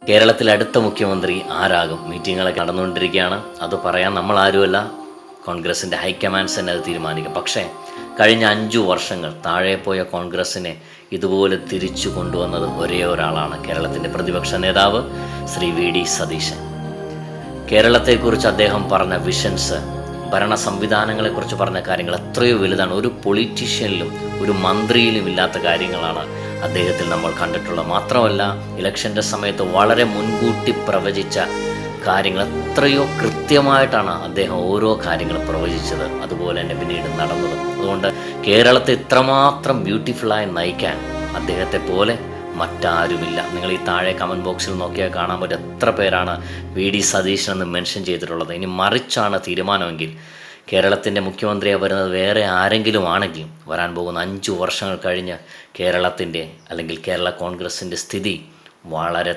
കേരളത്തിലെ അടുത്ത മുഖ്യമന്ത്രി ആരാകും? മീറ്റിങ്ങുകളൊക്കെ നടന്നുകൊണ്ടിരിക്കുകയാണ്. അത് പറയാൻ നമ്മൾ ആരുമല്ല, കോൺഗ്രസിൻ്റെ ഹൈക്കമാൻഡ്സ് തന്നെ അത് തീരുമാനിക്കും. പക്ഷേ കഴിഞ്ഞ 5 വർഷങ്ങൾ താഴെ പോയ കോൺഗ്രസിനെ ഇതുപോലെ തിരിച്ചു കൊണ്ടുവന്നത് ഒരേ ഒരാളാണ്, കേരളത്തിൻ്റെ പ്രതിപക്ഷ നേതാവ് ശ്രീ വി.ഡി. സതീശൻ. കേരളത്തെക്കുറിച്ച് അദ്ദേഹം പറഞ്ഞ വിഷൻസ്, ഭരണ സംവിധാനങ്ങളെക്കുറിച്ച് പറഞ്ഞ കാര്യങ്ങൾ എത്രയോ വലുതാണ്. ഒരു പൊളിറ്റീഷ്യനിലും ഒരു മന്ത്രിയിലും ഇല്ലാത്ത കാര്യങ്ങളാണ് അദ്ദേഹത്തിൽ നമ്മൾ കണ്ടിട്ടുള്ളത്. മാത്രമല്ല, ഇലക്ഷൻ്റെ സമയത്ത് വളരെ മുൻകൂട്ടി പ്രവചിച്ച കാര്യങ്ങൾ എത്രയോ കൃത്യമായിട്ടാണ് അദ്ദേഹം ഓരോ കാര്യങ്ങളും പ്രവചിച്ചത്, അതുപോലെ തന്നെ പിന്നീട് നടന്നത്. അതുകൊണ്ട് കേരളത്തെ ഇത്രമാത്രം ബ്യൂട്ടിഫുള്ളായി നയിക്കാൻ അദ്ദേഹത്തെ പോലെ മറ്റാരുമില്ല. നിങ്ങൾ ഈ താഴെ കമൻറ്റ് ബോക്സിൽ നോക്കിയാൽ കാണാൻ പറ്റും എത്ര പേരാണ് വി.ഡി. സതീശൻ എന്ന് മെൻഷൻ ചെയ്തിട്ടുള്ളത്. ഇനി മറിച്ചാണ് തീരുമാനമെങ്കിൽ കേരളത്തിൻ്റെ മുഖ്യമന്ത്രിയായി വരുന്നത് വേറെ ആരെങ്കിലും ആണെങ്കിൽ വരാൻ പോകുന്ന 5 വർഷങ്ങൾ കഴിഞ്ഞ് കേരളത്തിൻ്റെ അല്ലെങ്കിൽ കേരള കോൺഗ്രസിൻ്റെ സ്ഥിതി വളരെ